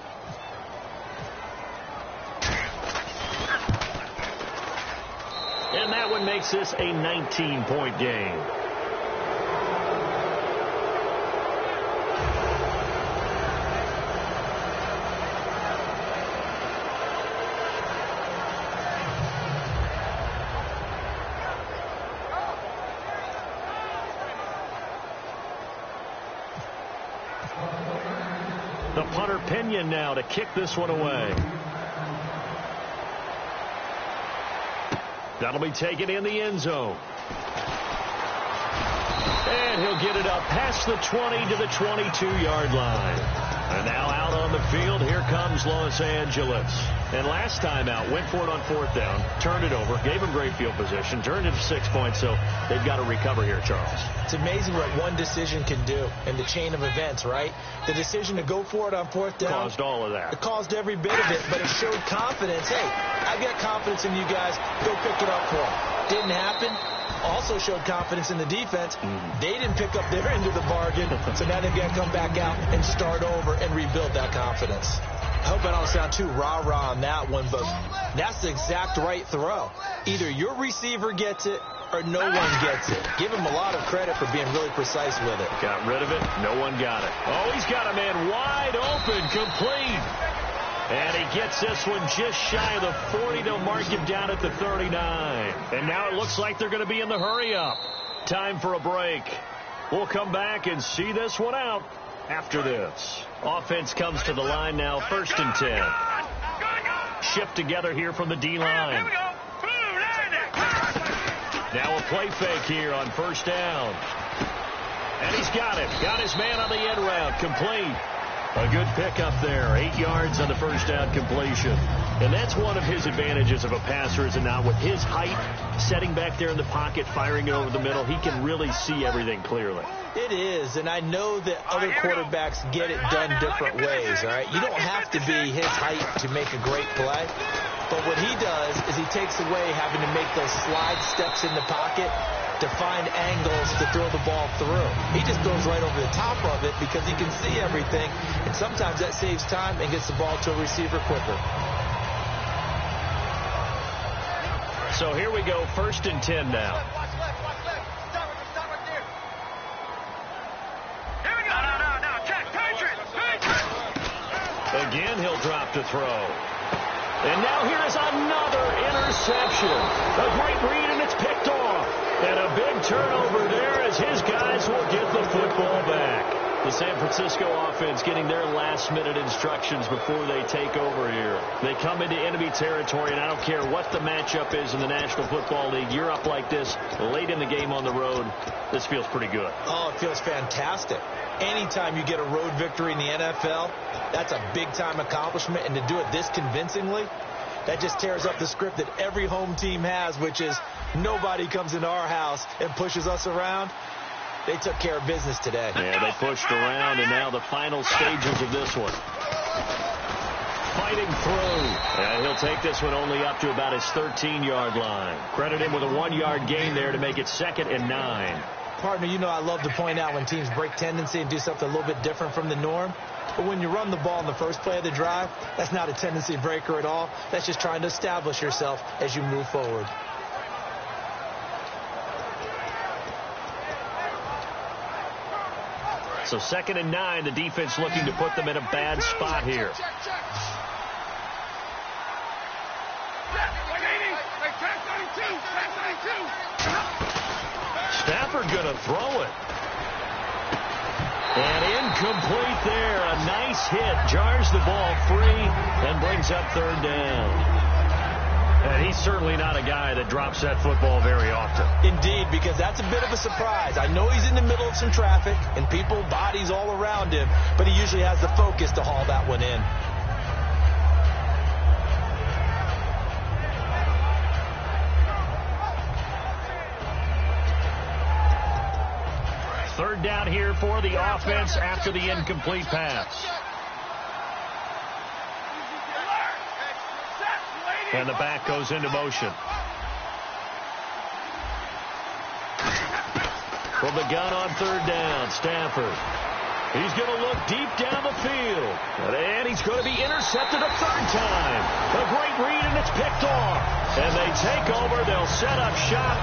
And that one makes this a 19-point game. The punter Pinion now to kick this one away. That'll be taken in the end zone. And he'll get it up past the 20 to the 22-yard line. And now out on the field, here comes Los Angeles. And last time out, went for it on 4th down, turned it over, gave him great field position, turned it to 6 points, so they've got to recover here, Charles. It's amazing what one decision can do in the chain of events, right? The decision to go for it on 4th down. Caused all of that. It caused every bit of it, but it showed confidence. Hey, I've got confidence in you guys. Go pick it up for them. Didn't happen. Also showed confidence in the defense. They didn't pick up their end of the bargain, so now they've got to come back out and start over and rebuild that confidence. I hope I don't sound too rah-rah on that one, but that's the exact right throw. Either your receiver gets it or no one gets it. Give him a lot of credit for being really precise with it. Got rid of it. No one got it. Oh, he's got a man wide open, complete. And he gets this one just shy of the 40. They'll mark him down at the 39. And now it looks like they're going to be in the hurry-up. Time for a break. We'll come back and see this one out after this. Offense comes to the line now, 1st and 10. Shift together here from the D-line. Now a play fake here on 1st down. And he's got it. Got his man on the end route. Complete. A good pickup there. 8 yards on the 1st down completion. And that's one of his advantages of a passer, is it not? With his height, setting back there in the pocket, firing it over the middle, he can really see everything clearly. It is, and I know that other quarterbacks get it done different ways, all right? You don't have to be his height to make a great play. But what he does is he takes away having to make those slide steps in the pocket to find angles to throw the ball through. He just throws right over the top of it because he can see everything, and sometimes that saves time and gets the ball to a receiver quicker. So here we go, 1st and 10 now. Here we go. No. Check. Patriots. Again, he'll drop to throw. And now here is another interception. A great read, and it's picked off. And a big turnover there as his guys will get the football back. The San Francisco offense getting their last-minute instructions before they take over here. They come into enemy territory, and I don't care what the matchup is in the National Football League. You're up like this late in the game on the road. This feels pretty good. Oh, it feels fantastic. Anytime you get a road victory in the NFL, that's a big-time accomplishment, and to do it this convincingly, that just tears up the script that every home team has, which is nobody comes into our house and pushes us around. They took care of business today. Yeah, they pushed around, and now the final stages of this one. Fighting through. And he'll take this one only up to about his 13-yard line. Credit him with a 1-yard gain there to make it 2nd and 9. Partner, you know I love to point out when teams break tendency and do something a little bit different from the norm. But when you run the ball in the first play of the drive, that's not a tendency breaker at all. That's just trying to establish yourself as you move forward. So 2nd and 9, the defense looking to put them in a bad spot here. Stafford going to throw it. And incomplete there. A nice hit. Jars the ball free and brings up 3rd down. And he's certainly not a guy that drops that football very often. Indeed, because that's a bit of a surprise. I know he's in the middle of some traffic and people, bodies all around him, but he usually has the focus to haul that one in. Third down here for the offense after the incomplete pass. And the back goes into motion. From the gun on 3rd down, Stafford. He's going to look deep down the field. And he's going to be intercepted a 3rd time. A great read, and it's picked off. And they take over. They'll set up shop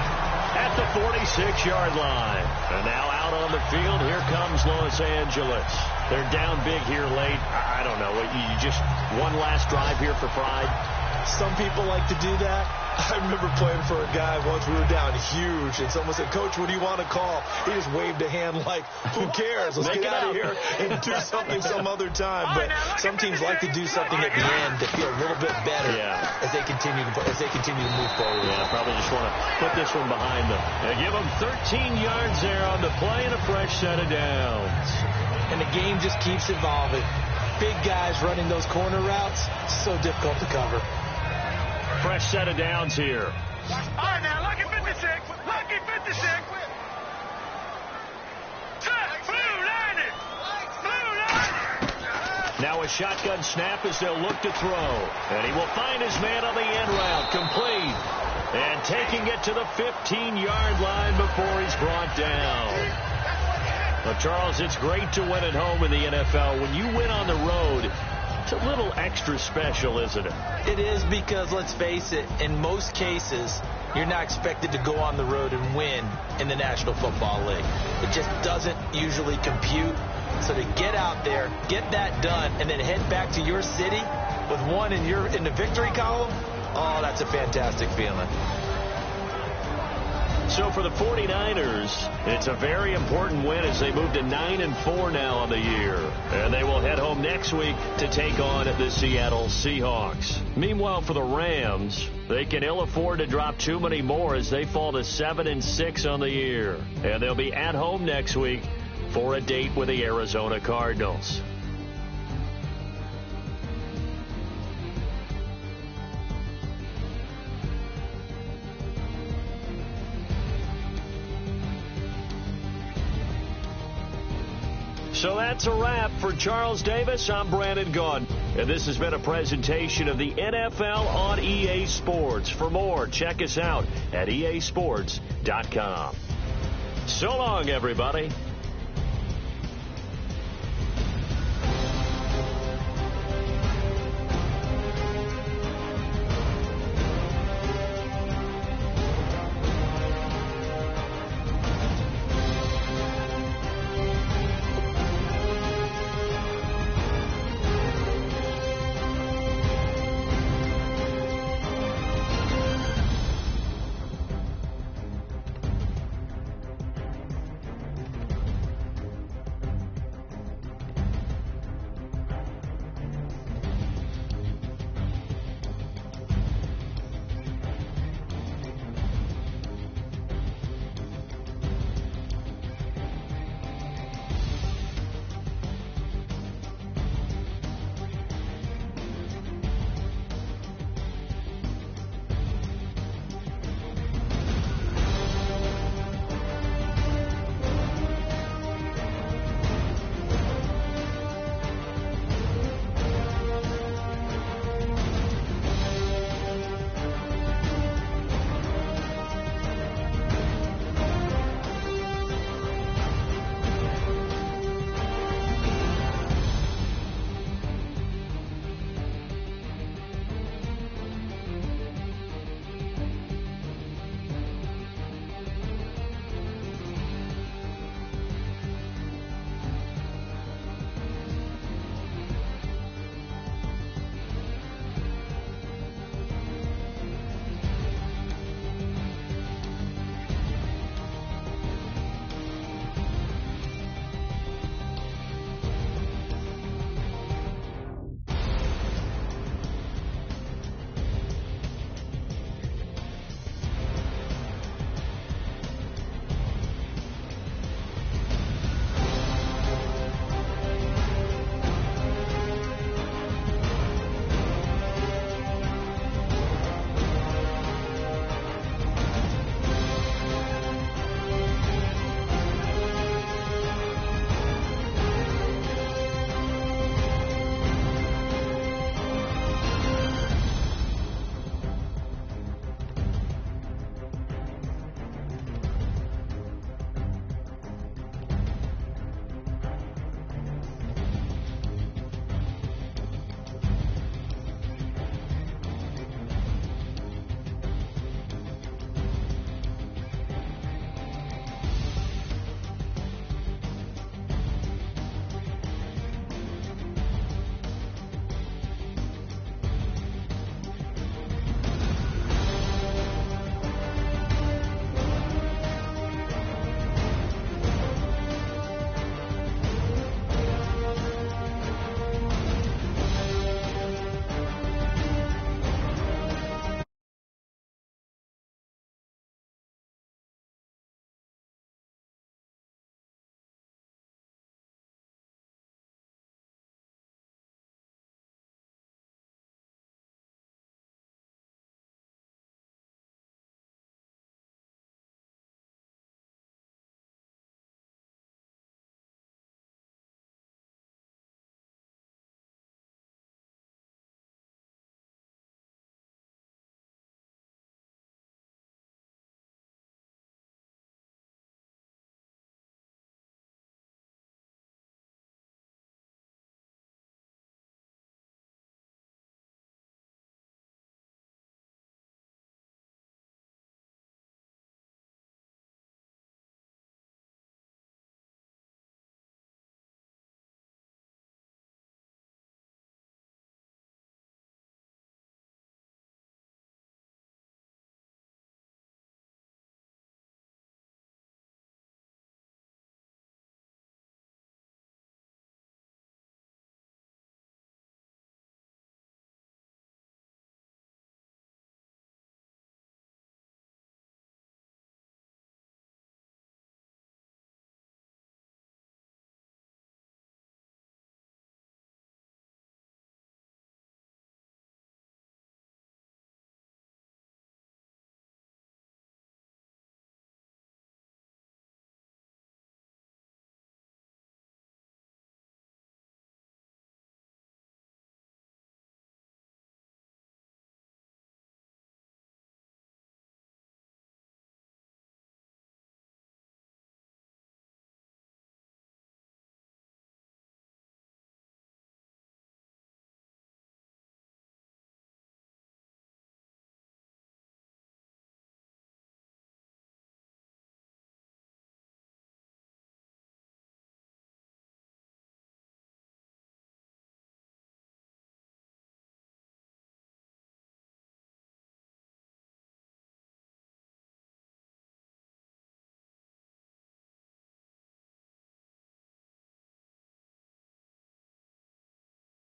at the 46-yard line. And now out on the field, here comes Los Angeles. They're down big here late. I don't know. You just one last drive here for pride. Some people like to do that. I remember playing for a guy once. We were down huge, and someone said, "Coach, what do you want to call?" He just waved a hand like, "Who cares? Let's get out of here and do something some other time." But some teams like to do something at the end to feel a little bit better as they continue to move forward. Yeah, probably just want to put this one behind them. They give them 13 yards there on the play and a fresh set of downs. And the game just keeps evolving. Big guys running those corner routes, so difficult to cover. Fresh set of downs here. All right, now, lucky 56. Lucky 56. Set. Blue 90. Blue 90. Now a shotgun snap as they'll look to throw. And he will find his man on the end route. Complete. And taking it to the 15-yard line before he's brought down. Well, Charles, it's great to win at home in the NFL. When you win on the road, it's a little extra special, isn't it? It is, because, let's face it, in most cases, you're not expected to go on the road and win in the National Football League. It just doesn't usually compute. So to get out there, get that done, and then head back to your city with one in the victory column, oh, that's a fantastic feeling. So for the 49ers, it's a very important win as they move to 9-4 now on the year. And they will head home next week to take on the Seattle Seahawks. Meanwhile, for the Rams, they can ill afford to drop too many more as they fall to 7-6 on the year. And they'll be at home next week for a date with the Arizona Cardinals. So that's a wrap. For Charles Davis, I'm Brandon Gaudin. And this has been a presentation of the NFL on EA Sports. For more, check us out at easports.com. So long, everybody.